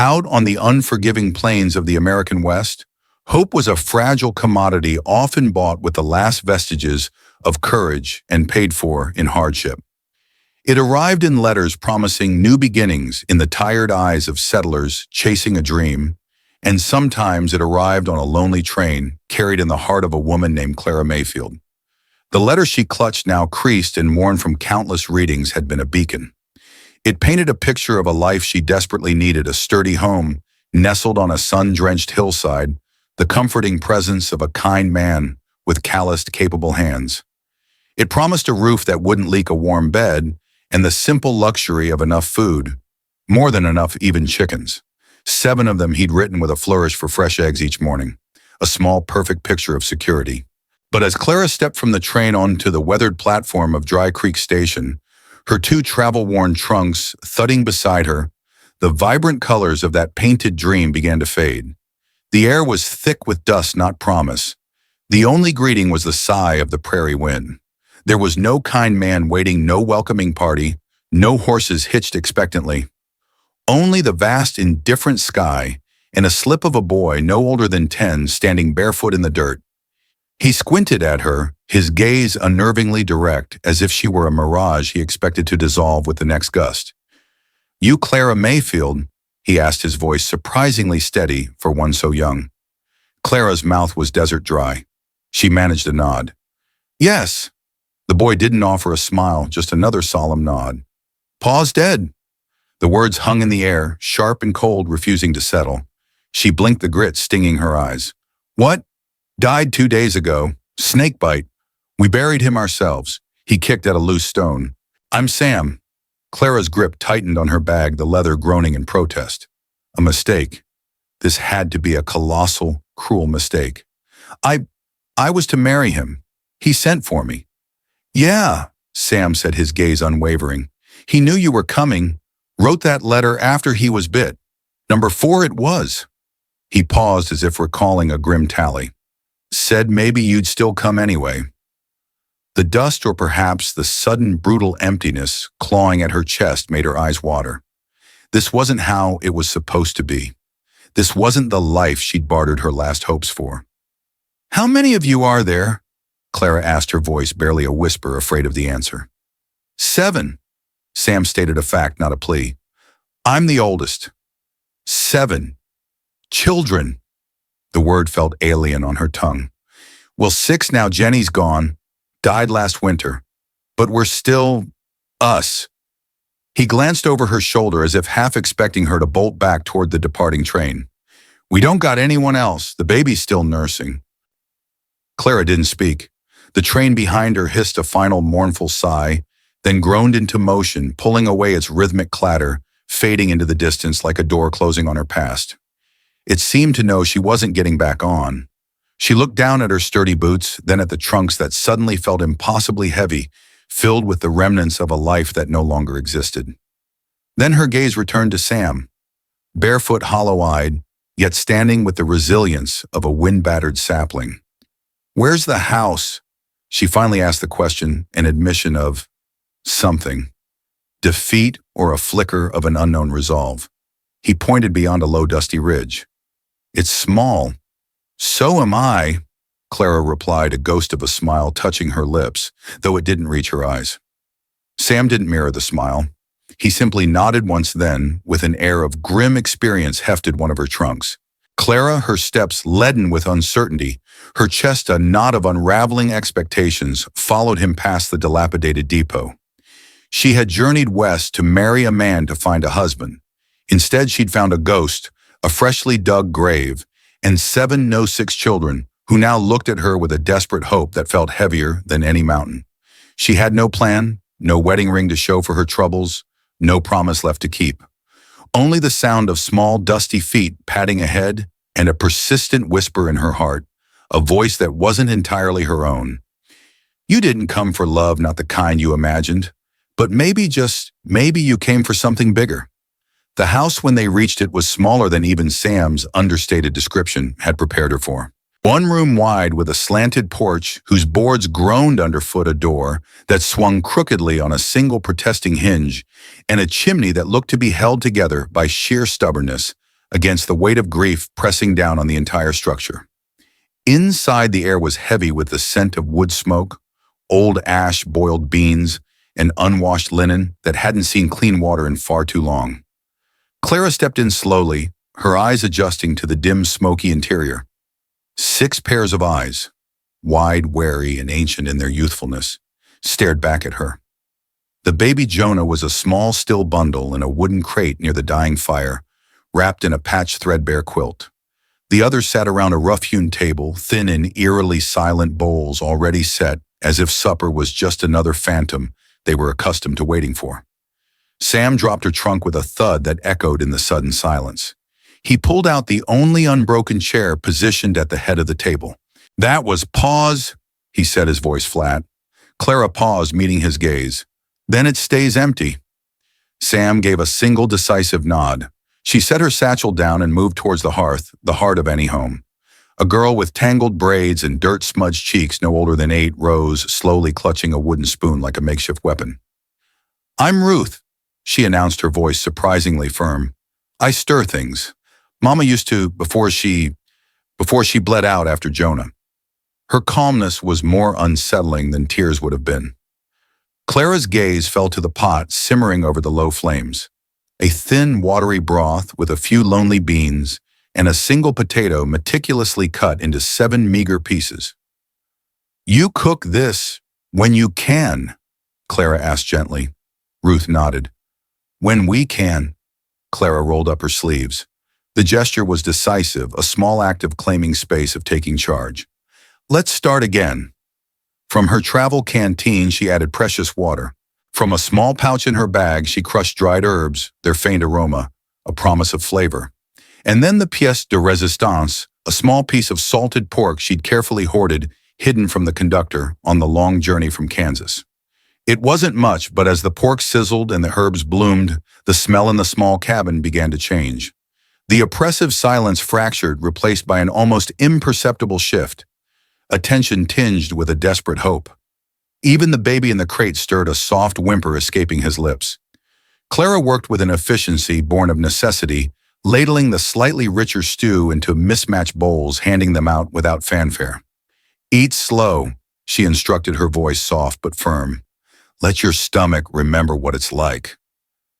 Out on the unforgiving plains of the American West, hope was a fragile commodity often bought with the last vestiges of courage and paid for in hardship. It arrived in letters promising new beginnings in the tired eyes of settlers chasing a dream, and sometimes it arrived on a lonely train carried in the heart of a woman named Clara Mayfield. The letter she clutched, now creased and worn from countless readings, had been a beacon. It painted a picture of a life she desperately needed: a sturdy home nestled on a sun-drenched hillside, the comforting presence of a kind man with calloused, capable hands. It promised a roof that wouldn't leak, a warm bed, and the simple luxury of enough food, more than enough, even chickens. 7 of them he'd written with a flourish for fresh eggs each morning, a small, perfect picture of security. But as Clara stepped from the train onto the weathered platform of Dry Creek Station, her 2 travel-worn trunks thudding beside her, the vibrant colors of that painted dream began to fade. The air was thick with dust, not promise. The only greeting was the sigh of the prairie wind. There was no kind man waiting, no welcoming party, no horses hitched expectantly. Only the vast, indifferent sky and a slip of a boy no older than 10 standing barefoot in the dirt. He squinted at her, his gaze unnervingly direct, as if she were a mirage he expected to dissolve with the next gust. "You Clara Mayfield?" he asked, his voice surprisingly steady for one so young. Clara's mouth was desert dry. She managed a nod. "Yes." The boy didn't offer a smile, just another solemn nod. "Pa's dead." The words hung in the air, sharp and cold, refusing to settle. She blinked, the grit stinging her eyes. "What?" "Died 2 days ago. Snake bite. We buried him ourselves." He kicked at a loose stone. "I'm Sam." Clara's grip tightened on her bag, the leather groaning in protest. A mistake. This had to be a colossal, cruel mistake. I was to marry him. He sent for me." "Yeah," Sam said, his gaze unwavering. "He knew you were coming. Wrote that letter after he was bit. Number 4 it was." He paused as if recalling a grim tally. "Said maybe you'd still come anyway." The dust, or perhaps the sudden brutal emptiness clawing at her chest, made her eyes water. This wasn't how it was supposed to be. This wasn't the life she'd bartered her last hopes for. "How many of you are there?" Clara asked, her voice barely a whisper, afraid of the answer. 7. Sam stated a fact, not a plea. "I'm the oldest." 7. Children. The word felt alien on her tongue. "Well, 6 now. Jenny's gone. Died last winter. But we're still us." He glanced over her shoulder as if half expecting her to bolt back toward the departing train. "We don't got anyone else. The baby's still nursing." Clara didn't speak. The train behind her hissed a final mournful sigh, then groaned into motion, pulling away its rhythmic clatter, fading into the distance like a door closing on her past. It seemed to know she wasn't getting back on. She looked down at her sturdy boots, then at the trunks that suddenly felt impossibly heavy, filled with the remnants of a life that no longer existed. Then her gaze returned to Sam, barefoot, hollow-eyed, yet standing with the resilience of a wind-battered sapling. "Where's the house?" She finally asked the question, an admission of something. Defeat or a flicker of an unknown resolve. He pointed beyond a low, dusty ridge. "It's small." "So am I," Clara replied, a ghost of a smile touching her lips, though it didn't reach her eyes. Sam didn't mirror the smile. He simply nodded once, then, with an air of grim experience, hefted one of her trunks. Clara, her steps leaden with uncertainty, her chest a knot of unraveling expectations, followed him past the dilapidated depot. She had journeyed west to marry a man to find a husband. Instead, she'd found a ghost, a freshly dug grave, and 7 no-6 children who now looked at her with a desperate hope that felt heavier than any mountain. She had no plan, no wedding ring to show for her troubles, no promise left to keep. Only the sound of small, dusty feet padding ahead and a persistent whisper in her heart, a voice that wasn't entirely her own. "You didn't come for love, not the kind you imagined, but maybe, just maybe, you came for something bigger." The house, when they reached it, was smaller than even Sam's understated description had prepared her for. 1 room wide with a slanted porch whose boards groaned underfoot, a door that swung crookedly on a single protesting hinge, and a chimney that looked to be held together by sheer stubbornness, against the weight of grief pressing down on the entire structure. Inside, the air was heavy with the scent of wood smoke, old ash, boiled beans, and unwashed linen that hadn't seen clean water in far too long. Clara stepped in slowly, her eyes adjusting to the dim, smoky interior. 6 pairs of eyes, wide, wary, and ancient in their youthfulness, stared back at her. The baby Jonah was a small, still bundle in a wooden crate near the dying fire, wrapped in a patched, threadbare quilt. The others sat around a rough-hewn table, thin and eerily silent bowls already set, as if supper was just another phantom they were accustomed to waiting for. Sam dropped her trunk with a thud that echoed in the sudden silence. He pulled out the only unbroken chair positioned at the head of the table. "That was pause," he said, his voice flat. Clara paused, meeting his gaze. "Then it stays empty." Sam gave a single decisive nod. She set her satchel down and moved towards the hearth, the heart of any home. A girl with tangled braids and dirt-smudged cheeks no older than 8 rose, slowly clutching a wooden spoon like a makeshift weapon. "I'm Ruth," she announced, her voice surprisingly firm. "I stir things. Mama used to before she bled out after Jonah." Her calmness was more unsettling than tears would have been. Clara's gaze fell to the pot simmering over the low flames. A thin, watery broth with a few lonely beans and a single potato meticulously cut into 7 meager pieces. "You cook this when you can?" Clara asked gently. Ruth nodded. "When we can." Clara rolled up her sleeves. The gesture was decisive, a small act of claiming space, of taking charge. "Let's start again." From her travel canteen, she added precious water. From a small pouch in her bag, she crushed dried herbs, their faint aroma, a promise of flavor. And then the pièce de résistance, a small piece of salted pork she'd carefully hoarded, hidden from the conductor on the long journey from Kansas. It wasn't much, but as the pork sizzled and the herbs bloomed, the smell in the small cabin began to change. The oppressive silence fractured, replaced by an almost imperceptible shift, a tension tinged with a desperate hope. Even the baby in the crate stirred, a soft whimper escaping his lips. Clara worked with an efficiency born of necessity, ladling the slightly richer stew into mismatched bowls, handing them out without fanfare. "Eat slow," she instructed, her voice soft but firm. "Let your stomach remember what it's like."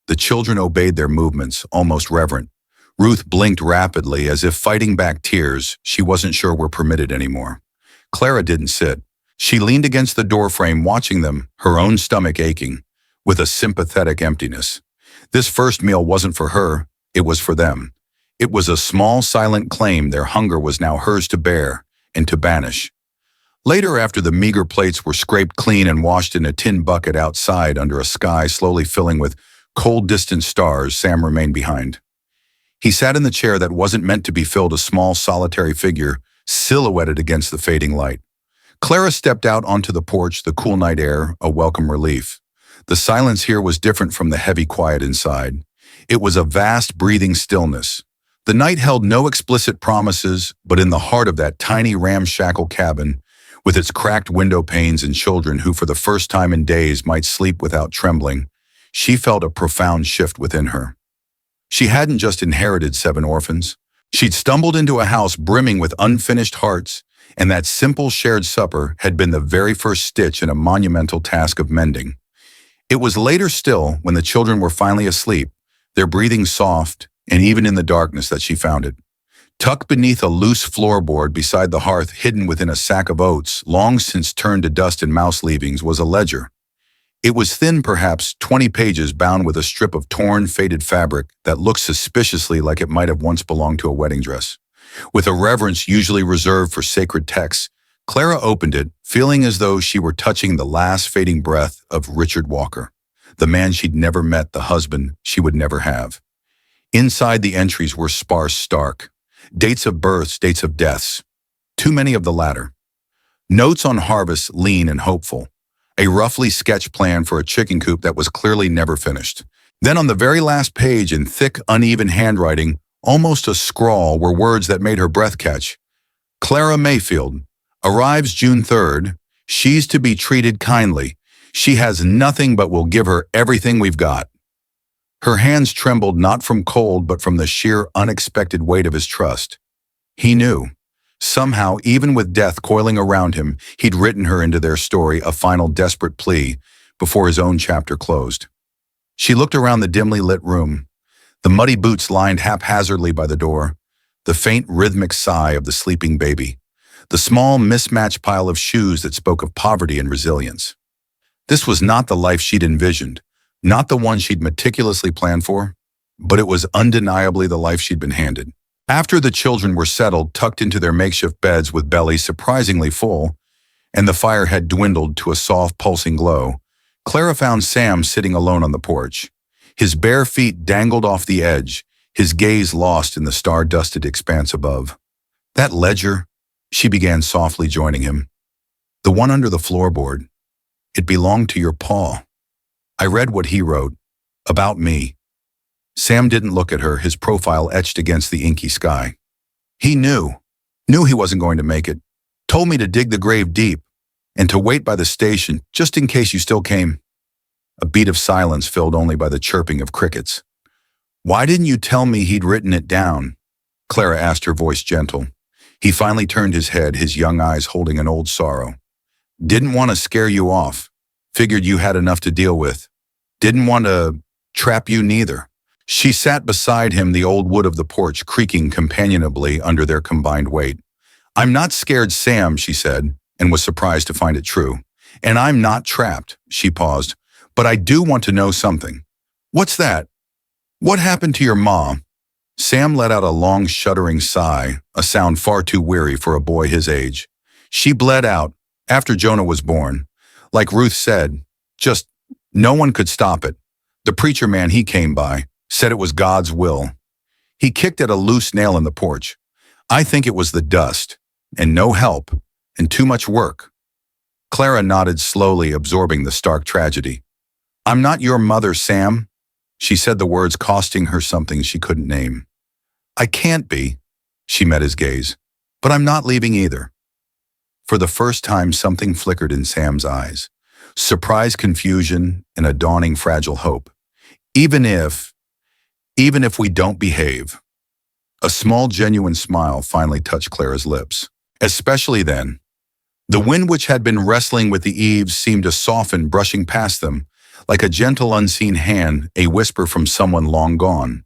The children obeyed their movements, almost reverent. Ruth blinked rapidly, as if fighting back tears she wasn't sure were permitted anymore. Clara didn't sit. She leaned against the doorframe, watching them, her own stomach aching, with a sympathetic emptiness. This first meal wasn't for her, it was for them. It was a small, silent claim their hunger was now hers to bear and to banish. Later, after the meager plates were scraped clean and washed in a tin bucket outside under a sky slowly filling with cold, distant stars, Sam remained behind. He sat in the chair that wasn't meant to be filled, a small, solitary figure silhouetted against the fading light. Clara stepped out onto the porch, the cool night air, a welcome relief. The silence here was different from the heavy quiet inside. It was a vast, breathing stillness. The night held no explicit promises, but in the heart of that tiny ramshackle cabin, with its cracked window panes and children who for the first time in days might sleep without trembling, she felt a profound shift within her. She hadn't just inherited 7 orphans. She'd stumbled into a house brimming with unfinished hearts, and that simple shared supper had been the very first stitch in a monumental task of mending. It was later still, when the children were finally asleep, their breathing soft, and even in the darkness, that she found it. Tucked beneath a loose floorboard beside the hearth, hidden within a sack of oats, long since turned to dust and mouse leavings, was a ledger. It was thin, perhaps 20 pages, bound with a strip of torn, faded fabric that looked suspiciously like it might have once belonged to a wedding dress. With a reverence usually reserved for sacred texts, Clara opened it, feeling as though she were touching the last fading breath of Richard Walker, the man she'd never met, the husband she would never have. Inside, the entries were sparse, stark. Dates of births, dates of deaths. Too many of the latter. Notes on harvests, lean and hopeful. A roughly sketched plan for a chicken coop that was clearly never finished. Then on the very last page, in thick, uneven handwriting, almost a scrawl, were words that made her breath catch. "Clara Mayfield. Arrives June 3rd. She's to be treated kindly. She has nothing, but we'll give her everything we've got." Her hands trembled not from cold but from the sheer unexpected weight of his trust. He knew. Somehow, even with death coiling around him, he'd written her into their story a final desperate plea before his own chapter closed. She looked around the dimly lit room, the muddy boots lined haphazardly by the door, the faint rhythmic sigh of the sleeping baby, the small mismatched pile of shoes that spoke of poverty and resilience. This was not the life she'd envisioned, not the one she'd meticulously planned for, but it was undeniably the life she'd been handed. After the children were settled, tucked into their makeshift beds with bellies surprisingly full, and the fire had dwindled to a soft, pulsing glow, Clara found Sam sitting alone on the porch. His bare feet dangled off the edge, his gaze lost in the star-dusted expanse above. "That ledger," she began softly, joining him. "The one under the floorboard. It belonged to your pa. I read what he wrote. About me." Sam didn't look at her, his profile etched against the inky sky. "He knew he wasn't going to make it. Told me to dig the grave deep, and to wait by the station, just in case you still came." A beat of silence filled only by the chirping of crickets. "Why didn't you tell me he'd written it down?" Clara asked, her voice gentle. He finally turned his head, his young eyes holding an old sorrow. "Didn't want to scare you off. Figured you had enough to deal with. Didn't want to trap you neither." She sat beside him, the old wood of the porch creaking companionably under their combined weight. "I'm not scared, Sam," she said, and was surprised to find it true. "And I'm not trapped," she paused. "But I do want to know something." "What's that?" "What happened to your mom?" Sam let out a long, shuddering sigh, a sound far too weary for a boy his age. "She bled out after Jonah was born. Like Ruth said, just no one could stop it. The preacher man he came by said it was God's will." He kicked at a loose nail in the porch. "I think it was the dust, and no help, and too much work." Clara nodded slowly, absorbing the stark tragedy. "I'm not your mother, Sam." She said the words costing her something she couldn't name. "I can't be," she met his gaze, "but I'm not leaving either." For the first time, something flickered in Sam's eyes. Surprise, confusion, and a dawning fragile hope. Even if we don't behave." A small, genuine smile finally touched Clara's lips. "Especially then." The wind which had been wrestling with the eaves seemed to soften, brushing past them, like a gentle, unseen hand, a whisper from someone long gone.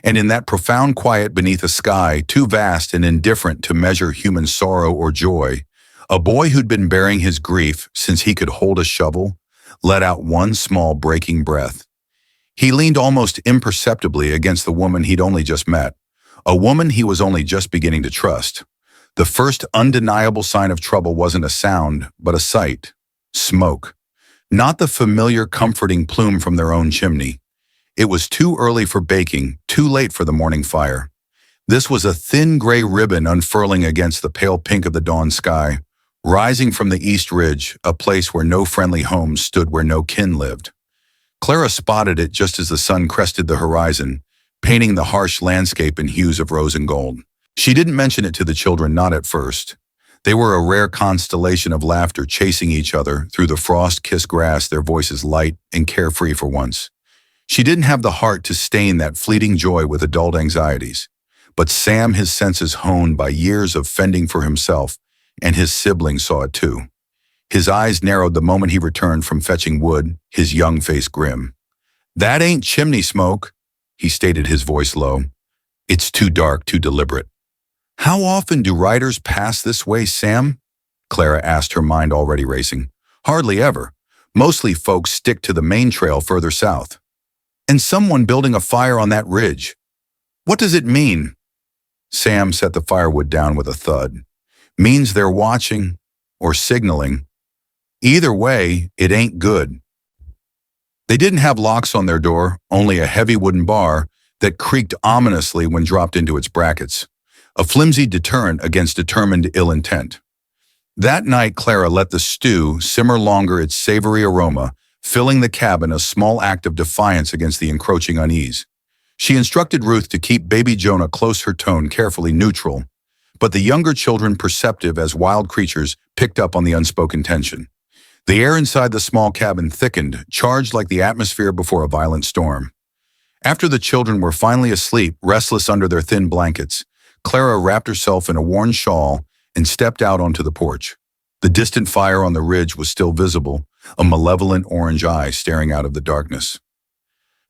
And in that profound quiet beneath a sky too vast and indifferent to measure human sorrow or joy, a boy who'd been bearing his grief since he could hold a shovel let out one small breaking breath. He leaned almost imperceptibly against the woman he'd only just met, a woman he was only just beginning to trust. The first undeniable sign of trouble wasn't a sound, but a sight. Smoke. Not the familiar comforting plume from their own chimney. It was too early for baking, too late for the morning fire. This was a thin gray ribbon unfurling against the pale pink of the dawn sky, rising from the east ridge, a place where no friendly homes stood, where no kin lived. Clara spotted it just as the sun crested the horizon, painting the harsh landscape in hues of rose and gold. She didn't mention it to the children, not at first. They were a rare constellation of laughter, chasing each other through the frost-kissed grass, their voices light and carefree for once. She didn't have the heart to stain that fleeting joy with adult anxieties. But Sam, his senses honed by years of fending for himself, and his siblings saw it too. His eyes narrowed the moment he returned from fetching wood, his young face grim. "That ain't chimney smoke," he stated, his voice low. "It's too dark, too deliberate." "How often do riders pass this way, Sam?" Clara asked, her mind already racing. "Hardly ever. Mostly folks stick to the main trail further south." "And someone building a fire on that ridge. What does it mean?" Sam set the firewood down with a thud. "Means they're watching, or signaling. Either way, it ain't good." They didn't have locks on their door, only a heavy wooden bar that creaked ominously when dropped into its brackets, a flimsy deterrent against determined ill intent. That night, Clara let the stew simmer longer, its savory aroma filling the cabin, a small act of defiance against the encroaching unease. She instructed Ruth to keep baby Jonah close, her tone carefully neutral, but the younger children, perceptive as wild creatures, picked up on the unspoken tension. The air inside the small cabin thickened, charged like the atmosphere before a violent storm. After the children were finally asleep, restless under their thin blankets, Clara wrapped herself in a worn shawl and stepped out onto the porch. The distant fire on the ridge was still visible, a malevolent orange eye staring out of the darkness.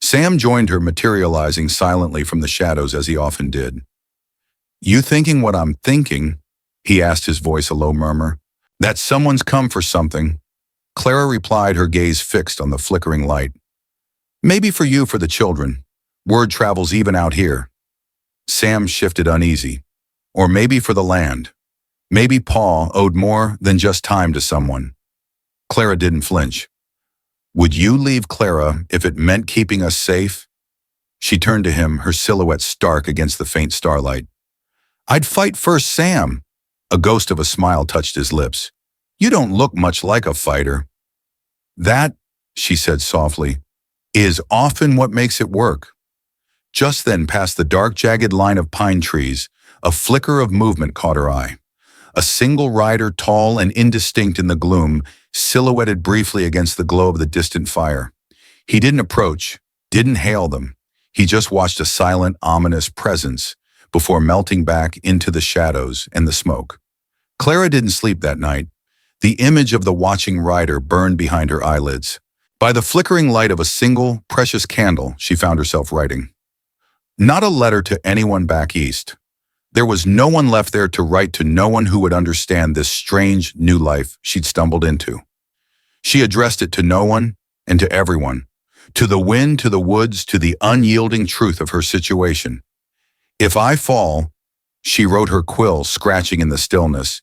Sam joined her, materializing silently from the shadows as he often did. "You thinking what I'm thinking?" he asked, his voice a low murmur. "That someone's come for something." Clara replied, her gaze fixed on the flickering light. "Maybe for you, for the children. Word travels even out here." Sam shifted uneasy. "Or maybe for the land. Maybe Paul owed more than just time to someone." Clara didn't flinch. "Would you leave, Clara, if it meant keeping us safe?" She turned to him, her silhouette stark against the faint starlight. "I'd fight first, Sam." A ghost of a smile touched his lips. "You don't look much like a fighter." "That," she said softly, "is often what makes it work." Just then, past the dark, jagged line of pine trees, a flicker of movement caught her eye. A single rider, tall and indistinct in the gloom, silhouetted briefly against the glow of the distant fire. He didn't approach, didn't hail them. He just watched a silent, ominous presence before melting back into the shadows and the smoke. Clara didn't sleep that night. The image of the watching rider burned behind her eyelids. By the flickering light of a single, precious candle, she found herself writing. Not a letter to anyone back east. There was no one left there to write to, no one who would understand this strange new life she'd stumbled into. She addressed it to no one and to everyone. To the wind, to the woods, to the unyielding truth of her situation. "If I fall," she wrote, her quill scratching in the stillness,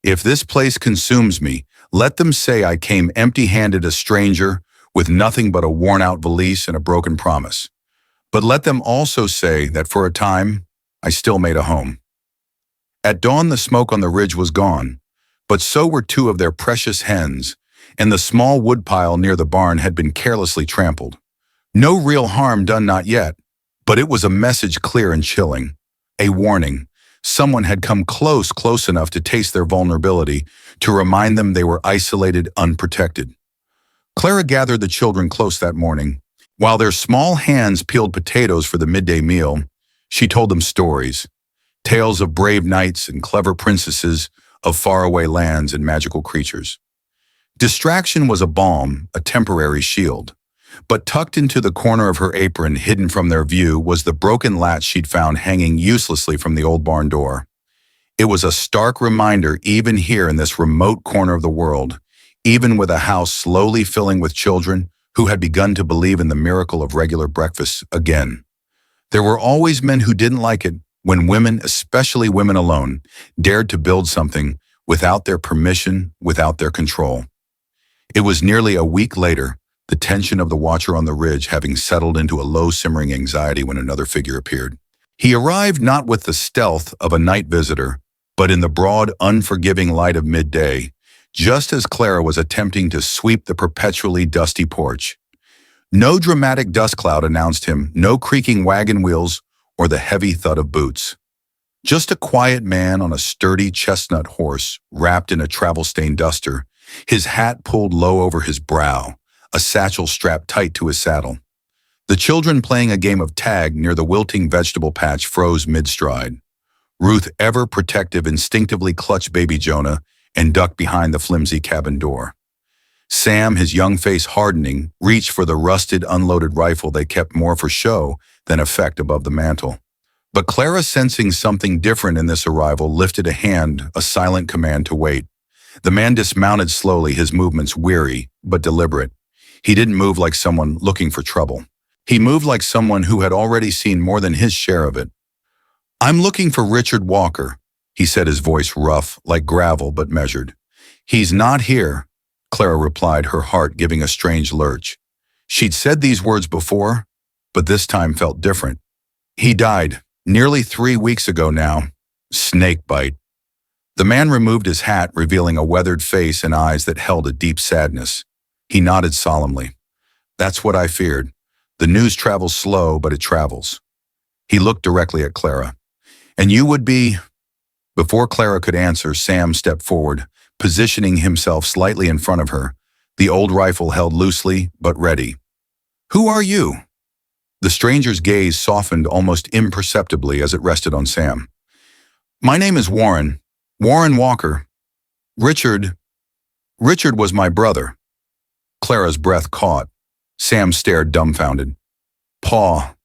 "if this place consumes me, let them say I came empty-handed, a stranger, with nothing but a worn-out valise and a broken promise. But let them also say that for a time, I still made a home." At dawn, the smoke on the ridge was gone, but so were two of their precious hens, and the small woodpile near the barn had been carelessly trampled. No real harm done, not yet, but it was a message clear and chilling. A warning. Someone had come close enough to taste their vulnerability, to remind them they were isolated, unprotected. Clara gathered the children close that morning. While their small hands peeled potatoes for the midday meal, she told them stories. Tales of brave knights and clever princesses, of faraway lands and magical creatures. Distraction was a balm, a temporary shield. But tucked into the corner of her apron, hidden from their view, was the broken latch she'd found hanging uselessly from the old barn door. It was a stark reminder, even here in this remote corner of the world, even with a house slowly filling with children who had begun to believe in the miracle of regular breakfasts again. There were always men who didn't like it when women, especially women alone, dared to build something without their permission, without their control. It was nearly a week later, the tension of the watcher on the ridge having settled into a low simmering anxiety, when another figure appeared. He arrived not with the stealth of a night visitor, but in the broad, unforgiving light of midday, just as Clara was attempting to sweep the perpetually dusty porch. No dramatic dust cloud announced him, no creaking wagon wheels or the heavy thud of boots. Just a quiet man on a sturdy chestnut horse, wrapped in a travel-stained duster, his hat pulled low over his brow, a satchel strapped tight to his saddle. The children playing a game of tag near the wilting vegetable patch froze mid-stride. Ruth, ever protective, instinctively clutched baby Jonah and ducked behind the flimsy cabin door. Sam, his young face hardening, reached for the rusted, unloaded rifle they kept more for show than effect above the mantel. But Clara, sensing something different in this arrival, lifted a hand, a silent command to wait. The man dismounted slowly, his movements weary but deliberate. He didn't move like someone looking for trouble. He moved like someone who had already seen more than his share of it. "I'm looking for Richard Walker," he said, his voice rough, like gravel, but measured. "He's not here," Clara replied, her heart giving a strange lurch. She'd said these words before, but this time felt different. "He died, nearly 3 weeks ago now. Snake bite." The man removed his hat, revealing a weathered face and eyes that held a deep sadness. He nodded solemnly. "That's what I feared. The news travels slow, but it travels." He looked directly at Clara. "And you would be—" Before Clara could answer, Sam stepped forward, positioning himself slightly in front of her, the old rifle held loosely but ready. "Who are you?" The stranger's gaze softened almost imperceptibly as it rested on Sam. My name is Warren. Warren Walker. Richard was my brother. Clara's breath caught. Sam stared dumbfounded. Pa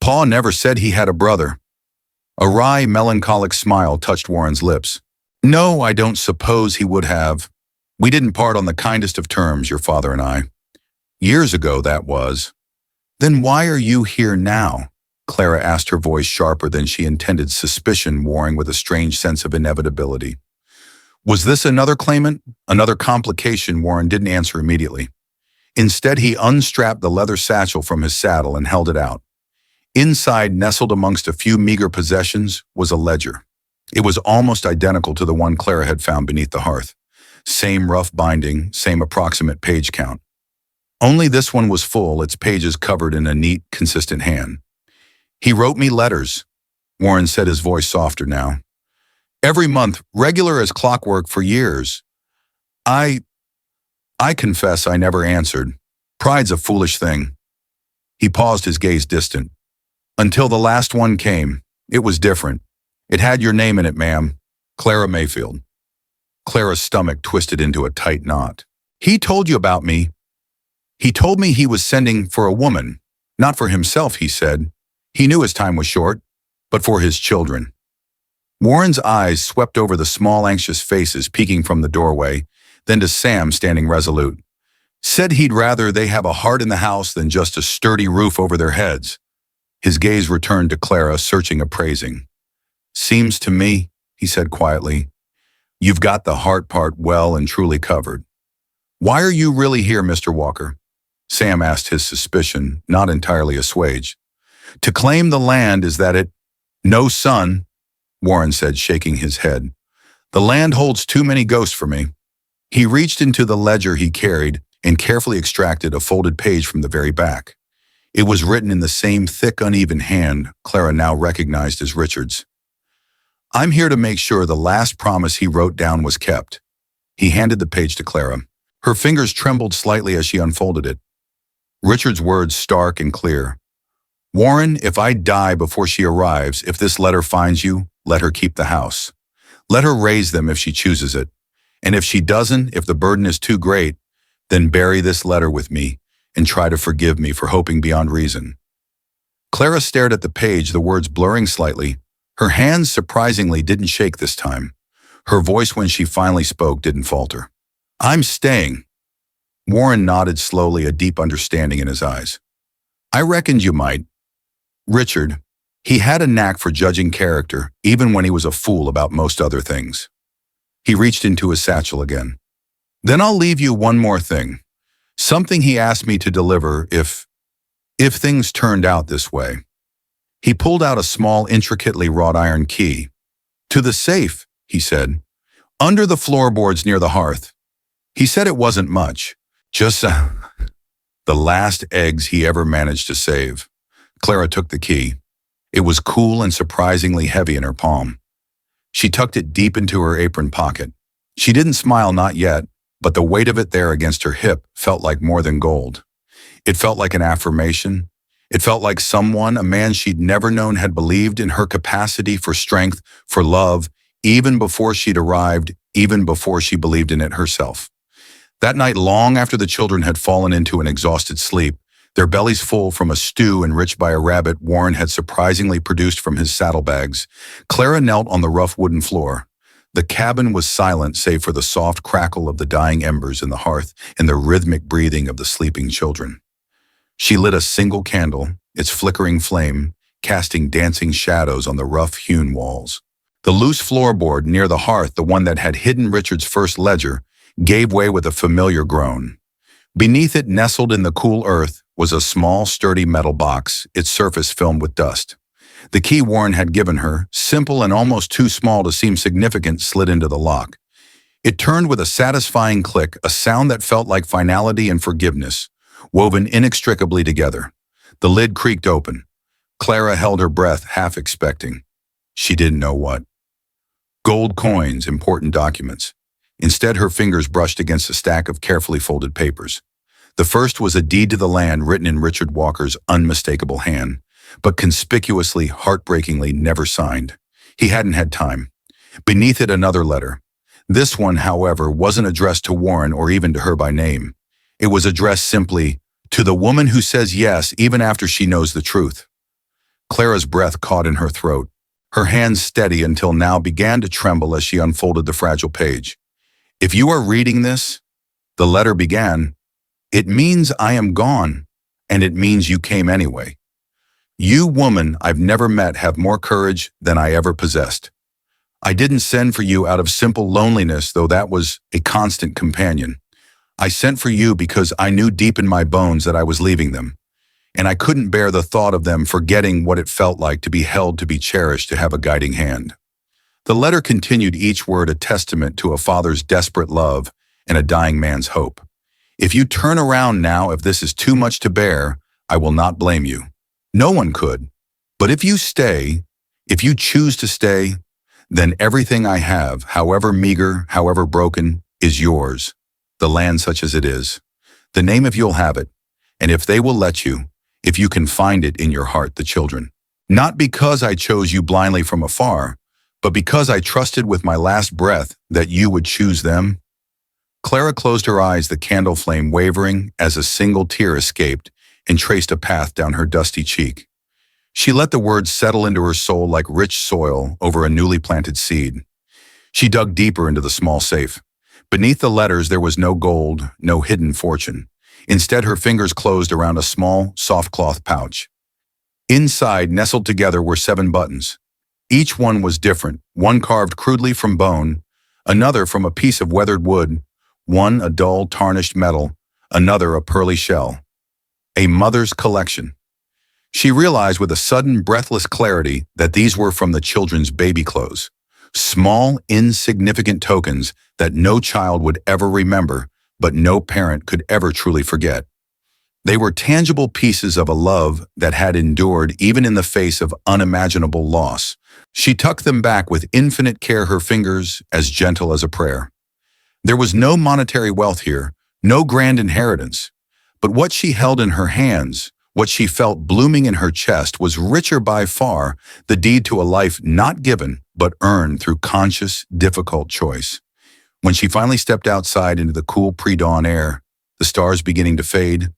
never said he had a brother. A wry, melancholic smile touched Warren's lips. No, I don't suppose he would have. We didn't part on the kindest of terms, your father and I. Years ago, that was. Then why are you here now? Clara asked, her voice sharper than she intended, suspicion warring with a strange sense of inevitability. Was this another claimant? Another complication? Warren didn't answer immediately. Instead, he unstrapped the leather satchel from his saddle and held it out. Inside, nestled amongst a few meager possessions, was a ledger. It was almost identical to the one Clara had found beneath the hearth. Same rough binding, same approximate page count. Only this one was full, its pages covered in a neat, consistent hand. He wrote me letters, Warren said, his voice softer now. Every month, regular as clockwork for years. I confess I never answered. Pride's a foolish thing. He paused, his gaze distant. Until the last one came. It was different. It had your name in it, ma'am. Clara Mayfield. Clara's stomach twisted into a tight knot. He told you about me. He told me he was sending for a woman. Not for himself, he said. He knew his time was short, but for his children. Warren's eyes swept over the small, anxious faces peeking from the doorway, then to Sam standing resolute. Said he'd rather they have a heart in the house than just a sturdy roof over their heads. His gaze returned to Clara, searching, appraising. Seems to me, he said quietly, you've got the heart part well and truly covered. Why are you really here, Mr. Walker? Sam asked, his suspicion not entirely assuaged. To claim the land, is that it? No, son, Warren said, shaking his head. The land holds too many ghosts for me. He reached into the ledger he carried and carefully extracted a folded page from the very back. It was written in the same thick, uneven hand Clara now recognized as Richard's. I'm here to make sure the last promise he wrote down was kept. He handed the page to Clara. Her fingers trembled slightly as she unfolded it. Richard's words stark and clear. Warren, if I die before she arrives, if this letter finds you, let her keep the house. Let her raise them if she chooses it. And if she doesn't, if the burden is too great, then bury this letter with me and try to forgive me for hoping beyond reason. Clara stared at the page, the words blurring slightly. Her hands surprisingly didn't shake this time. Her voice, when she finally spoke, didn't falter. I'm staying. Warren nodded slowly, a deep understanding in his eyes. I reckoned you might. Richard, he had a knack for judging character, even when he was a fool about most other things. He reached into his satchel again. Then I'll leave you one more thing. Something he asked me to deliver if things turned out this way. He pulled out a small, intricately wrought iron key. To the safe, he said, under the floorboards near the hearth. He said it wasn't much, just the last eggs he ever managed to save. Clara took the key. It was cool and surprisingly heavy in her palm. She tucked it deep into her apron pocket. She didn't smile, not yet, but the weight of it there against her hip felt like more than gold. It felt like an affirmation. It felt like someone, a man she'd never known, had believed in her capacity for strength, for love, even before she'd arrived, even before she believed in it herself. That night, long after the children had fallen into an exhausted sleep, their bellies full from a stew enriched by a rabbit Warren had surprisingly produced from his saddlebags, Clara knelt on the rough wooden floor. The cabin was silent save for the soft crackle of the dying embers in the hearth and the rhythmic breathing of the sleeping children. She lit a single candle, its flickering flame casting dancing shadows on the rough-hewn walls. The loose floorboard near the hearth, the one that had hidden Richard's first ledger, gave way with a familiar groan. Beneath it, nestled in the cool earth, was a small, sturdy metal box, its surface filmed with dust. The key Warren had given her, simple and almost too small to seem significant, slid into the lock. It turned with a satisfying click, a sound that felt like finality and forgiveness, woven inextricably together. The lid creaked open. Clara held her breath, half expecting. She didn't know what. Gold coins, important documents. Instead, her fingers brushed against a stack of carefully folded papers. The first was a deed to the land written in Richard Walker's unmistakable hand, but conspicuously, heartbreakingly never signed. He hadn't had time. Beneath it, another letter. This one, however, wasn't addressed to Warren or even to her by name. It was addressed simply, "To the woman who says yes even after she knows the truth." Clara's breath caught in her throat. Her hands, steady until now, began to tremble as she unfolded the fragile page. "If you are reading this," the letter began, "it means I am gone, and it means you came anyway. You, woman I've never met, have more courage than I ever possessed. I didn't send for you out of simple loneliness, though that was a constant companion. I sent for you because I knew deep in my bones that I was leaving them, and I couldn't bear the thought of them forgetting what it felt like to be held, to be cherished, to have a guiding hand." The letter continued, each word a testament to a father's desperate love and a dying man's hope. "If you turn around now, if this is too much to bear, I will not blame you. No one could. But if you stay, if you choose to stay, then everything I have, however meager, however broken, is yours. The land such as it is. The name if you'll have it, and if they will let you, if you can find it in your heart, the children. Not because I chose you blindly from afar, but because I trusted with my last breath that you would choose them." Clara closed her eyes, the candle flame wavering as a single tear escaped and traced a path down her dusty cheek. She let the words settle into her soul like rich soil over a newly planted seed. She dug deeper into the small safe. Beneath the letters there was no gold, no hidden fortune. Instead, her fingers closed around a small, soft cloth pouch. Inside, nestled together, were 7 buttons. Each one was different, one carved crudely from bone, another from a piece of weathered wood, one a dull, tarnished metal, another a pearly shell. A mother's collection. She realized with a sudden, breathless clarity that these were from the children's baby clothes. Small, insignificant tokens that no child would ever remember, but no parent could ever truly forget. They were tangible pieces of a love that had endured even in the face of unimaginable loss. She tucked them back with infinite care, her fingers as gentle as a prayer. There was no monetary wealth here, no grand inheritance, but what she held in her hands, what she felt blooming in her chest, was richer by far, the deed to a life not given, but earned through conscious, difficult choice. When she finally stepped outside into the cool pre-dawn air, the stars beginning to fade,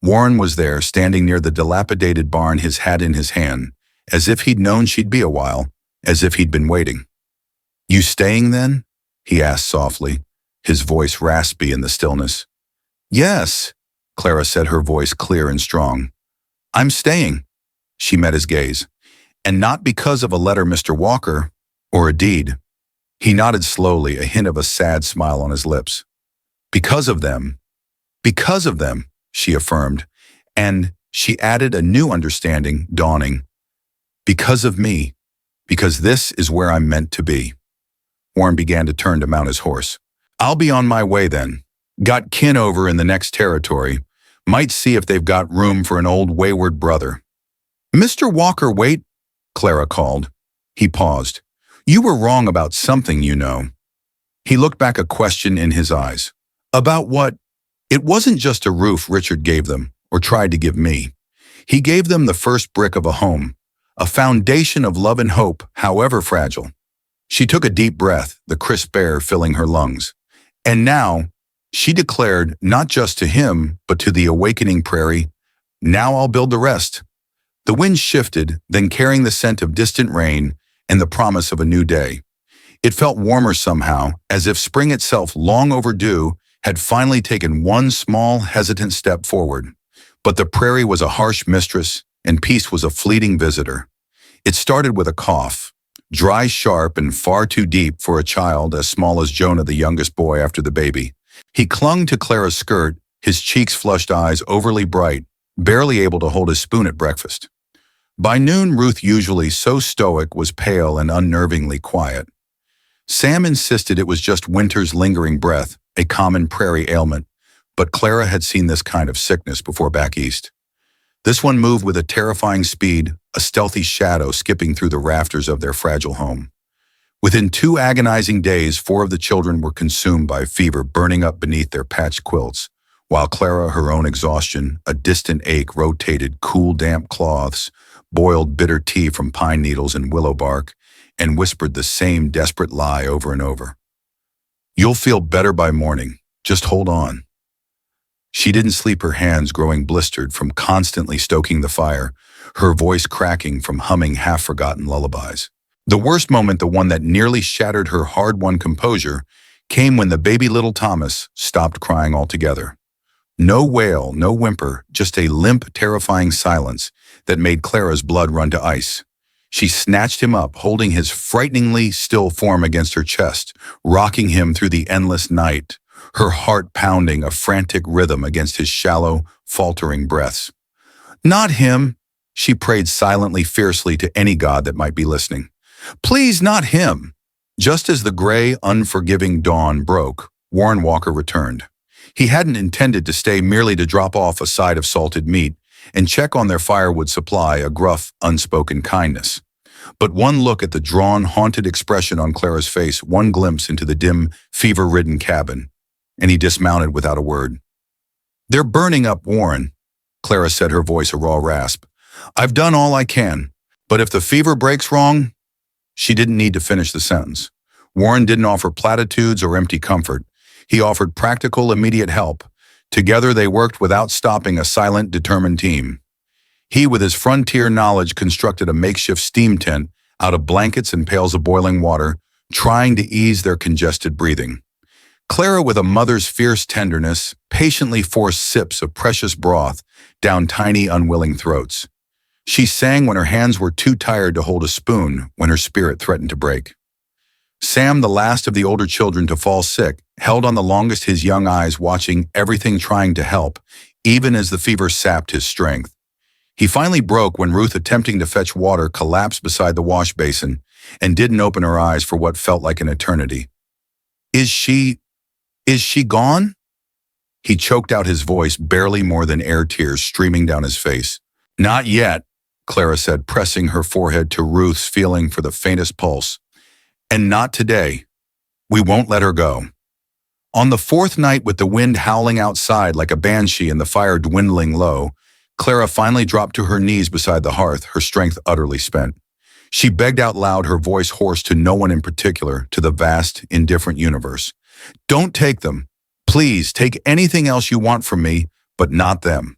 Warren was there, standing near the dilapidated barn, his hat in his hand, as if he'd known she'd be a while, as if he'd been waiting. "You staying then?" he asked softly, his voice raspy in the stillness. "Yes," Clara said, her voice clear and strong. "I'm staying." She met his gaze. "And not because of a letter, Mr. Walker, or a deed." He nodded slowly, a hint of a sad smile on his lips. "Because of them. Because of them," she affirmed, and she added, a new understanding dawning. "Because of me. Because this is where I'm meant to be." Warren began to turn to mount his horse. "I'll be on my way then. Got kin over in the next territory. Might see if they've got room for an old wayward brother." "Mr. Walker, wait," Clara called. He paused. "You were wrong about something, you know." He looked back, a question in his eyes. "About what?" "It wasn't just a roof Richard gave them, or tried to give me. He gave them the first brick of a home, a foundation of love and hope, however fragile." She took a deep breath, the crisp air filling her lungs. "And now," she declared, not just to him, but to the awakening prairie, "now I'll build the rest." The wind shifted, then carrying the scent of distant rain and the promise of a new day. It felt warmer somehow, as if spring itself, long overdue, had finally taken one small, hesitant step forward. But the prairie was a harsh mistress, and peace was a fleeting visitor. It started with a cough, dry, sharp, and far too deep for a child as small as Jonah, the youngest boy after the baby. He clung to Clara's skirt, his cheeks, flushed eyes overly bright, barely able to hold his spoon at breakfast. By noon, Ruth, usually so stoic, was pale and unnervingly quiet. Sam insisted it was just winter's lingering breath, a common prairie ailment, but Clara had seen this kind of sickness before back east. This one moved with a terrifying speed, a stealthy shadow skipping through the rafters of their fragile home. Within 2 agonizing days, 4 of the children were consumed by fever, burning up beneath their patched quilts, while Clara, her own exhaustion, a distant ache, rotated cool, damp cloths, boiled bitter tea from pine needles and willow bark, and whispered the same desperate lie over and over. "You'll feel better by morning. Just hold on." She didn't sleep, her hands growing blistered from constantly stoking the fire, her voice cracking from humming half-forgotten lullabies. The worst moment, the one that nearly shattered her hard-won composure, came when the baby little Thomas stopped crying altogether. No wail, no whimper, just a limp, terrifying silence that made Clara's blood run to ice. She snatched him up, holding his frighteningly still form against her chest, rocking him through the endless night, her heart pounding a frantic rhythm against his shallow, faltering breaths. "Not him," she prayed silently, fiercely to any god that might be listening. "Please, not him." Just as the gray, unforgiving dawn broke, Warren Walker returned. He hadn't intended to stay merely to drop off a side of salted meat and check on their firewood supply, a gruff, unspoken kindness. But one look at the drawn, haunted expression on Clara's face, one glimpse into the dim, fever-ridden cabin, and he dismounted without a word. "They're burning up, Warren," Clara said, her voice a raw rasp. "I've done all I can, but if the fever breaks wrong—" She didn't need to finish the sentence. Warren didn't offer platitudes or empty comfort. He offered practical, immediate help. Together they worked without stopping, a silent, determined team. He, with his frontier knowledge, constructed a makeshift steam tent out of blankets and pails of boiling water, trying to ease their congested breathing. Clara, with a mother's fierce tenderness, patiently forced sips of precious broth down tiny, unwilling throats. She sang when her hands were too tired to hold a spoon, when her spirit threatened to break. Sam, the last of the older children to fall sick, held on the longest, his young eyes watching everything, trying to help, even as the fever sapped his strength. He finally broke when Ruth, attempting to fetch water, collapsed beside the wash basin and didn't open her eyes for what felt like an eternity. Is she gone?" He choked out, his voice barely more than air, tears streaming down his face. "Not yet," Clara said, pressing her forehead to Ruth's, feeling for the faintest pulse. "And not today. We won't let her go." On the fourth night, with the wind howling outside like a banshee and the fire dwindling low, Clara finally dropped to her knees beside the hearth, her strength utterly spent. She begged out loud, her voice hoarse to no one in particular, to the vast, indifferent universe. "Don't take them. Please, take anything else you want from me, but not them."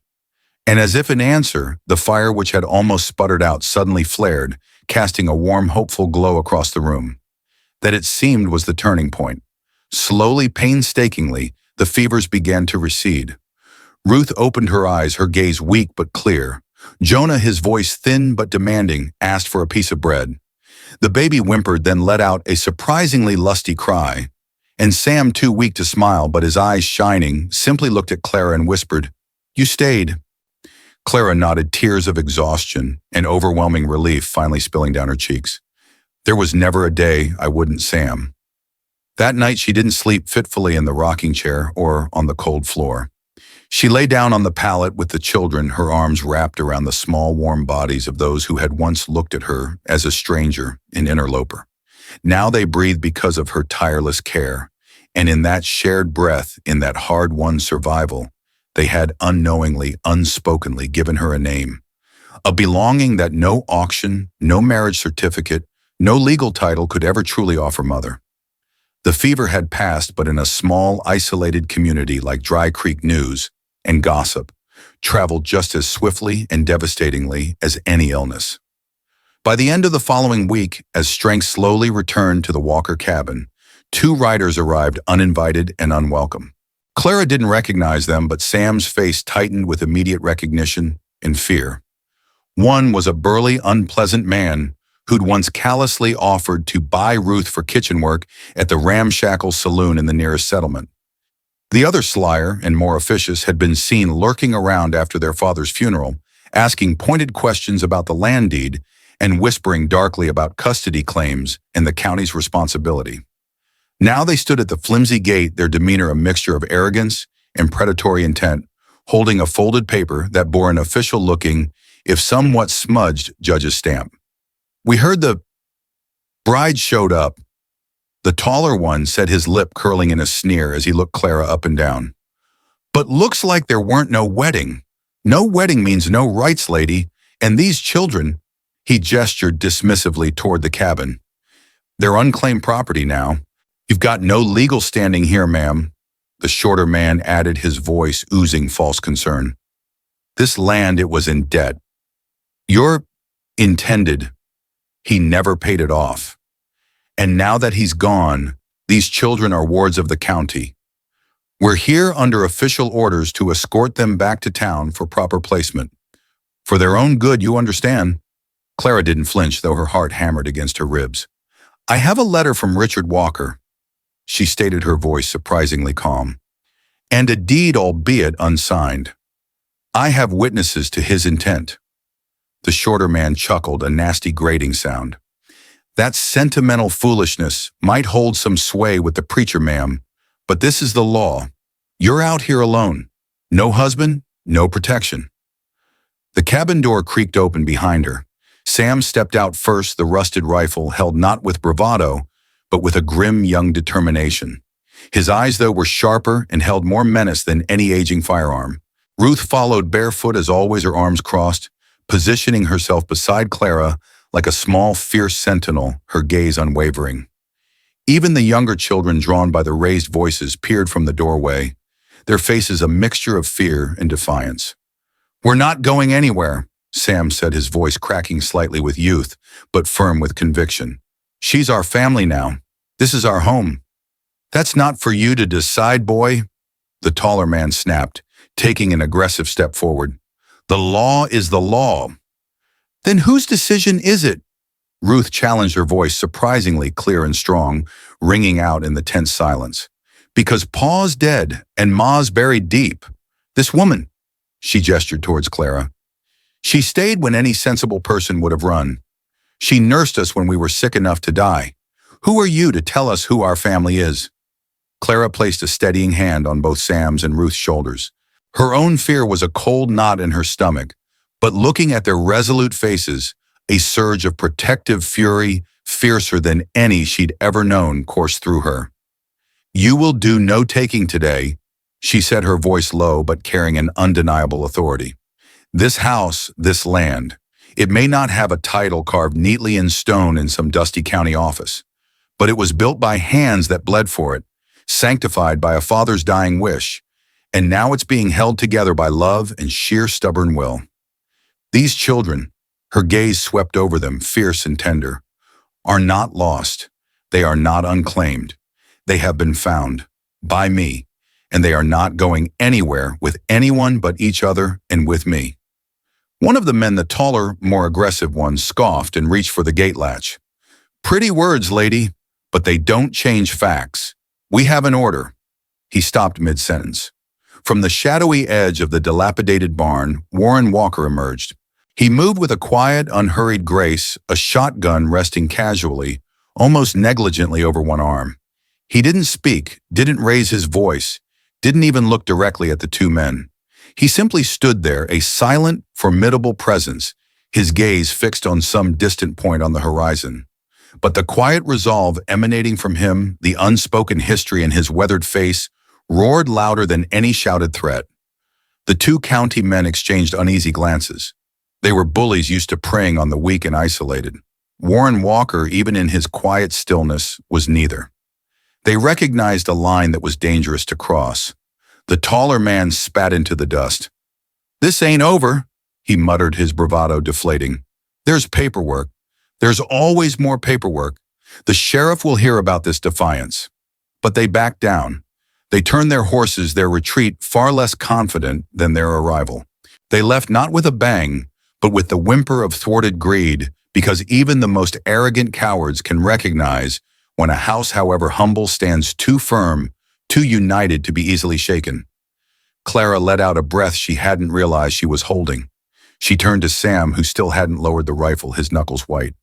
And as if in answer, the fire, which had almost sputtered out, suddenly flared, casting a warm, hopeful glow across the room. That, it seemed, was the turning point. Slowly, painstakingly, the fevers began to recede. Ruth opened her eyes, her gaze weak but clear. Jonah, his voice thin but demanding, asked for a piece of bread. The baby whimpered, then let out a surprisingly lusty cry. And Sam, too weak to smile but his eyes shining, simply looked at Clara and whispered, "You stayed." Clara nodded, tears of exhaustion and overwhelming relief finally spilling down her cheeks. There was never a day I wouldn't Sam. That night she didn't sleep fitfully in the rocking chair or on the cold floor. She lay down on the pallet with the children, her arms wrapped around the small, warm bodies of those who had once looked at her as a stranger, an interloper. Now they breathed because of her tireless care, and in that shared breath, in that hard-won survival, they had unknowingly, unspokenly given her a name. A belonging that no auction, no marriage certificate, no legal title could ever truly offer mother. The fever had passed, but in a small, isolated community like Dry Creek, news and gossip traveled just as swiftly and devastatingly as any illness. By the end of the following week, as strength slowly returned to the Walker cabin, 2 riders arrived, uninvited and unwelcome. Clara didn't recognize them, but Sam's face tightened with immediate recognition and fear. One was a burly, unpleasant man who'd once callously offered to buy Ruth for kitchen work at the ramshackle saloon in the nearest settlement. The other, slyer and more officious, had been seen lurking around after their father's funeral, asking pointed questions about the land deed and whispering darkly about custody claims and the county's responsibility. Now they stood at the flimsy gate, their demeanor a mixture of arrogance and predatory intent, holding a folded paper that bore an official-looking, if somewhat smudged, judge's stamp. "We heard the bride showed up." The taller one said, his lip curling in a sneer as he looked Clara up and down. But looks like there weren't no wedding. No wedding means no rights, lady, and these children, he gestured dismissively toward the cabin. They're unclaimed property now. You've got no legal standing here, ma'am. The shorter man added, his voice oozing false concern. This land, it was in debt. Your intended, he never paid it off. And now that he's gone, these children are wards of the county. We're here under official orders to escort them back to town for proper placement. For their own good, you understand. Clara didn't flinch, though her heart hammered against her ribs. I have a letter from Richard Walker, she stated, her voice surprisingly calm, and a deed, albeit unsigned. I have witnesses to his intent. The shorter man chuckled, a nasty grating sound. That sentimental foolishness might hold some sway with the preacher, ma'am, but this is the law. You're out here alone. No husband, no protection. The cabin door creaked open behind her. Sam stepped out first, the rusted rifle held not with bravado, but with a grim young determination. His eyes, though, were sharper and held more menace than any aging firearm. Ruth followed barefoot, as always, her arms crossed, positioning herself beside Clara like a small, fierce sentinel, her gaze unwavering. Even the younger children, drawn by the raised voices, peered from the doorway, their faces a mixture of fear and defiance. We're not going anywhere, Sam said, his voice cracking slightly with youth, but firm with conviction. She's our family now. This is our home. That's not for you to decide, boy, the taller man snapped, taking an aggressive step forward. The law is the law. Then whose decision is it? Ruth challenged, her voice surprisingly clear and strong, ringing out in the tense silence. Because Pa's dead and Ma's buried deep. This woman, she gestured towards Clara. She stayed when any sensible person would have run. She nursed us when we were sick enough to die. Who are you to tell us who our family is? Clara placed a steadying hand on both Sam's and Ruth's shoulders. Her own fear was a cold knot in her stomach, but looking at their resolute faces, a surge of protective fury, fiercer than any she'd ever known, coursed through her. You will do no taking today, she said, her voice low but carrying an undeniable authority. This house, this land, it may not have a title carved neatly in stone in some dusty county office, but it was built by hands that bled for it, sanctified by a father's dying wish, and now it's being held together by love and sheer stubborn will. These children, her gaze swept over them, fierce and tender, are not lost. They are not unclaimed. They have been found by me, and they are not going anywhere with anyone but each other and with me. One of the men, the taller, more aggressive one, scoffed and reached for the gate latch. Pretty words, lady, but they don't change facts. We have an order. He stopped mid-sentence. From the shadowy edge of the dilapidated barn, Warren Walker emerged. He moved with a quiet, unhurried grace, a shotgun resting casually, almost negligently over one arm. He didn't speak, didn't raise his voice, didn't even look directly at the two men. He simply stood there, a silent, formidable presence, his gaze fixed on some distant point on the horizon. But the quiet resolve emanating from him, the unspoken history in his weathered face, roared louder than any shouted threat. The two county men exchanged uneasy glances. They were bullies used to preying on the weak and isolated. Warren Walker, even in his quiet stillness, was neither. They recognized a line that was dangerous to cross. The taller man spat into the dust. This ain't over, he muttered, his bravado deflating. There's paperwork. There's always more paperwork. The sheriff will hear about this defiance. But they backed down. They turned their horses, their retreat far less confident than their arrival. They left not with a bang, but with the whimper of thwarted greed, because even the most arrogant cowards can recognize when a house, however humble, stands too firm, too united to be easily shaken. Clara let out a breath she hadn't realized she was holding. She turned to Sam, who still hadn't lowered the rifle, his knuckles white.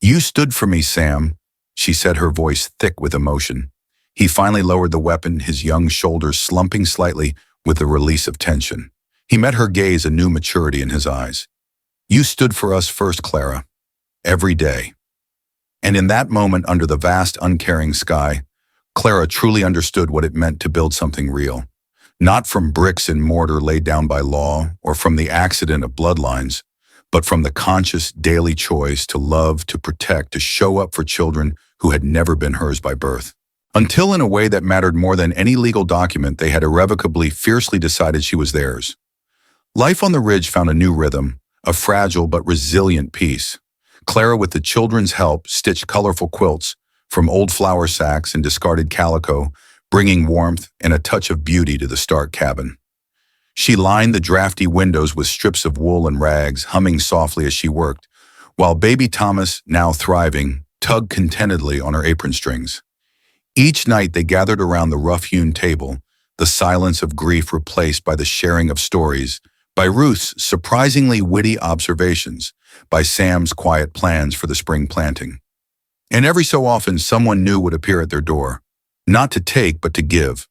You stood for me, Sam, she said, her voice thick with emotion. He finally lowered the weapon, his young shoulders slumping slightly with the release of tension. He met her gaze, a new maturity in his eyes. You stood for us first, Clara, every day. And in that moment, under the vast, uncaring sky, Clara truly understood what it meant to build something real. not from bricks and mortar laid down by law or from the accident of bloodlines, but from the conscious daily choice to love, to protect, to show up for children who had never been hers by birth. Until in a way that mattered more than any legal document, they had irrevocably, fiercely decided she was theirs. Life on the ridge found a new rhythm, a fragile but resilient peace. Clara, with the children's help, stitched colorful quilts from old flour sacks and discarded calico, bringing warmth and a touch of beauty to the stark cabin. She lined the drafty windows with strips of wool and rags, humming softly as she worked, while baby Thomas, now thriving, tugged contentedly on her apron strings. Each night they gathered around the rough-hewn table, the silence of grief replaced by the sharing of stories, by Ruth's surprisingly witty observations, by Sam's quiet plans for the spring planting. And every so often someone new would appear at their door, not to take but to give.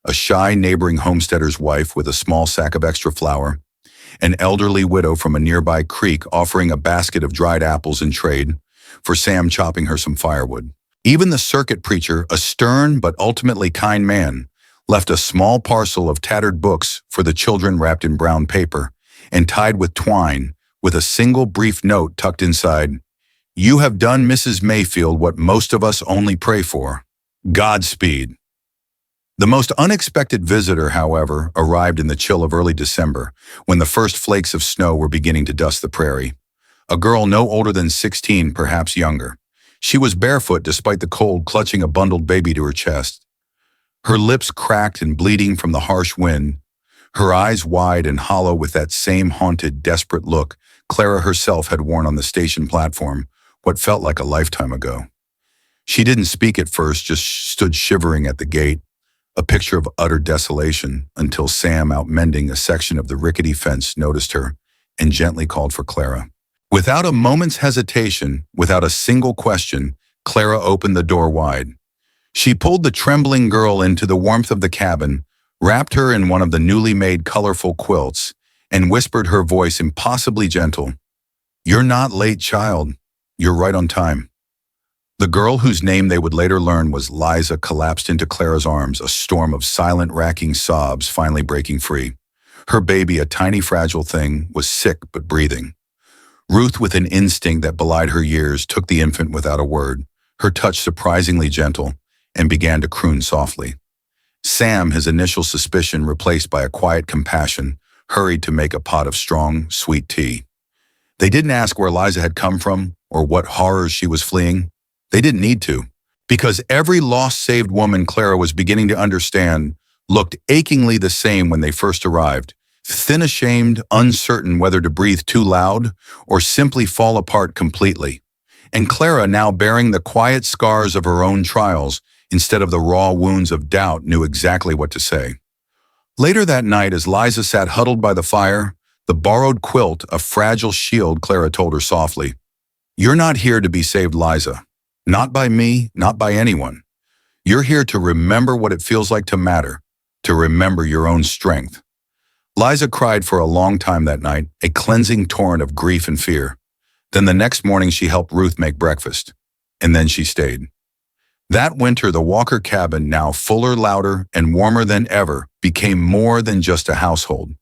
A shy neighboring homesteader's wife with a small sack of extra flour, an elderly widow from a nearby creek offering a basket of dried apples in trade for Sam chopping her some firewood. Even the circuit preacher, a stern but ultimately kind man, left a small parcel of tattered books for the children wrapped in brown paper and tied with twine, with a single brief note tucked inside. "You have done, Mrs. Mayfield, what most of us only pray for. Godspeed." The most unexpected visitor, however, arrived in the chill of early December, when the first flakes of snow were beginning to dust the prairie. A girl no older than 16, perhaps younger. She was barefoot despite the cold, clutching a bundled baby to her chest. Her lips cracked and bleeding from the harsh wind, her eyes wide and hollow with that same haunted, desperate look Clara herself had worn on the station platform, what felt like a lifetime ago. She didn't speak at first, just stood shivering at the gate, a picture of utter desolation, until Sam, out mending a section of the rickety fence, noticed her and gently called for Clara. Without a moment's hesitation, without a single question, Clara opened the door wide. She pulled the trembling girl into the warmth of the cabin, wrapped her in one of the newly made colorful quilts, and whispered, her voice impossibly gentle, "You're not late, child. You're right on time." The girl, whose name they would later learn was Liza, collapsed into Clara's arms, a storm of silent, racking sobs finally breaking free. Her baby, a tiny, fragile thing, was sick but breathing. Ruth, with an instinct that belied her years, took the infant without a word, her touch surprisingly gentle, and began to croon softly. Sam, his initial suspicion replaced by a quiet compassion, hurried to make a pot of strong, sweet tea. They didn't ask where Liza had come from or what horrors she was fleeing. They didn't need to, because every lost saved woman Clara was beginning to understand looked achingly the same when they first arrived, thin, ashamed, uncertain whether to breathe too loud or simply fall apart completely. And Clara, now bearing the quiet scars of her own trials instead of the raw wounds of doubt, knew exactly what to say. Later that night, as Liza sat huddled by the fire, the borrowed quilt a fragile shield, Clara told her softly, "You're not here to be saved, Liza. Not by me, not by anyone. You're here to remember what it feels like to matter, to remember your own strength." Liza cried for a long time that night, a cleansing torrent of grief and fear. Then the next morning she helped Ruth make breakfast, and then she stayed. That winter, the Walker cabin, now fuller, louder, and warmer than ever, became more than just a household.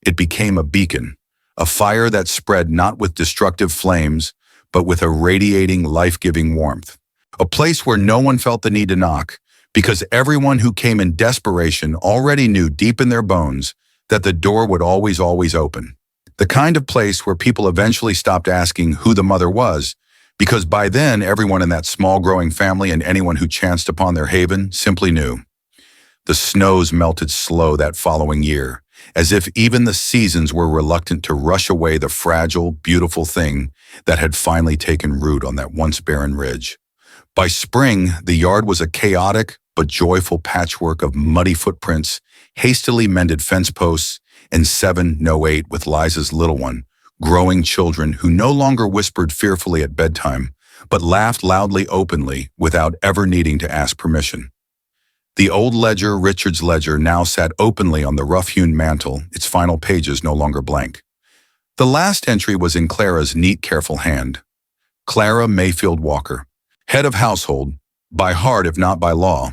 It became a beacon, a fire that spread not with destructive flames, but with a radiating, life-giving warmth. A place where no one felt the need to knock, because everyone who came in desperation already knew deep in their bones that the door would always open. The kind of place where people eventually stopped asking who the mother was, because by then everyone in that small growing family and anyone who chanced upon their haven simply knew. The snows melted slow that following year, as if even the seasons were reluctant to rush away the fragile, beautiful thing that had finally taken root on that once barren ridge. By spring, the yard was a chaotic but joyful patchwork of muddy footprints, hastily mended fence posts, and 7 no 8 with Liza's little one, growing children who no longer whispered fearfully at bedtime, but laughed loudly openly without ever needing to ask permission. The old ledger, Richard's ledger, now sat openly on the rough-hewn mantel, its final pages no longer blank. The last entry was in Clara's neat, careful hand. Clara Mayfield Walker, head of household, by heart if not by law.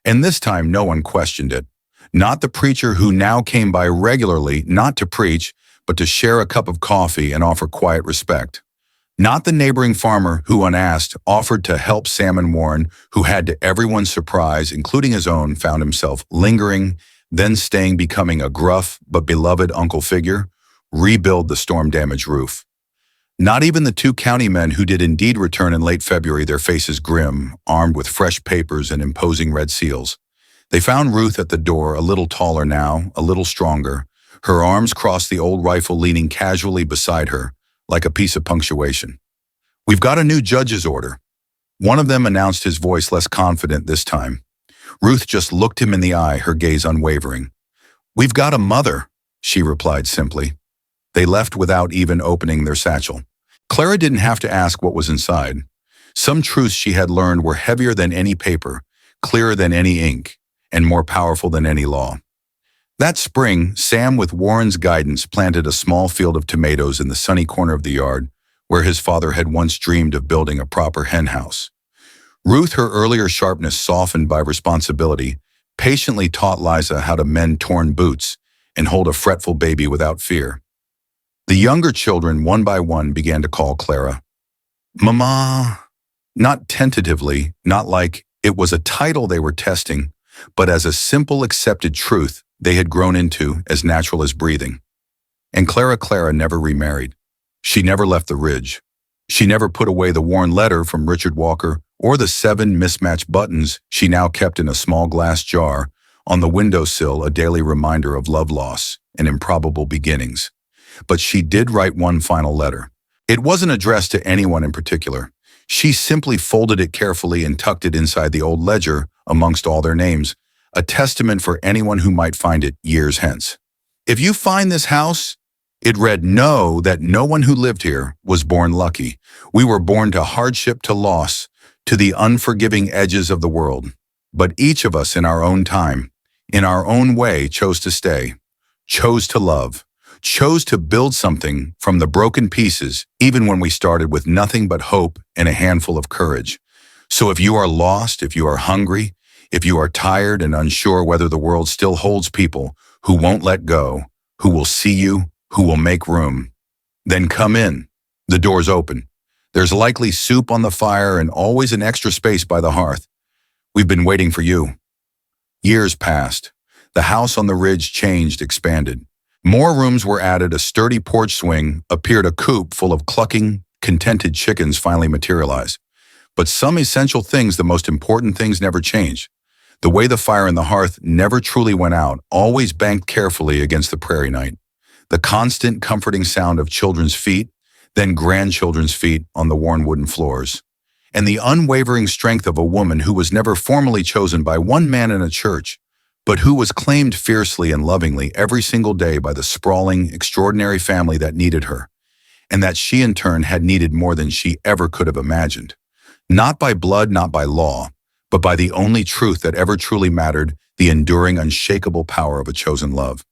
And this time no one questioned it. Not the preacher who now came by regularly, not to preach, but to share a cup of coffee and offer quiet respect. Not the neighboring farmer who, unasked, offered to help Sam and Warren, who had to everyone's surprise, including his own, found himself lingering, then staying, becoming a gruff but beloved uncle figure, rebuild the storm-damaged roof. Not even the two county men who did indeed return in late February, their faces grim, armed with fresh papers and imposing red seals. They found Ruth at the door, a little taller now, a little stronger, her arms crossed the old rifle leaning casually beside her, like a piece of punctuation. "We've got a new judge's order." One of them announced, his voice less confident this time. Ruth just looked him in the eye, her gaze unwavering. "We've got a mother," she replied simply. They left without even opening their satchel. Clara didn't have to ask what was inside. Some truths she had learned were heavier than any paper, clearer than any ink, and more powerful than any law. That spring, Sam, with Warren's guidance, planted a small field of tomatoes in the sunny corner of the yard, where his father had once dreamed of building a proper hen house. Ruth, her earlier sharpness softened by responsibility, patiently taught Liza how to mend torn boots and hold a fretful baby without fear. The younger children, one by one, began to call Clara Mama, not tentatively, not like it was a title they were testing, but as a simple accepted truth they had grown into, as natural as breathing. And Clara never remarried. She never left the ridge. She never put away the worn letter from Richard Walker or the 7 mismatched buttons she now kept in a small glass jar on the windowsill, a daily reminder of love loss and improbable beginnings. But she did write one final letter. It wasn't addressed to anyone in particular. She simply folded it carefully and tucked it inside the old ledger amongst all their names, a testament for anyone who might find it years hence. "If you find this house," it read, "know that no one who lived here was born lucky. We were born to hardship, to loss, to the unforgiving edges of the world. But each of us in our own time, in our own way, chose to stay, chose to love, chose to build something from the broken pieces, even when we started with nothing but hope and a handful of courage. So if you are lost, if you are hungry, if you are tired and unsure whether the world still holds people who won't let go, who will see you, who will make room, then come in. The door's open. There's likely soup on the fire and always an extra space by the hearth. We've been waiting for you." Years passed. The house on the ridge changed, expanded. More rooms were added, a sturdy porch swing appeared, a coop full of clucking, contented chickens finally materialized. But some essential things, the most important things, never changed. The way the fire in the hearth never truly went out, always banked carefully against the prairie night. The constant comforting sound of children's feet, then grandchildren's feet on the worn wooden floors. And the unwavering strength of a woman who was never formally chosen by one man in a church, but who was claimed fiercely and lovingly every single day by the sprawling, extraordinary family that needed her, and that she in turn had needed more than she ever could have imagined. Not by blood, not by law, but by the only truth that ever truly mattered, the enduring, unshakable power of a chosen love.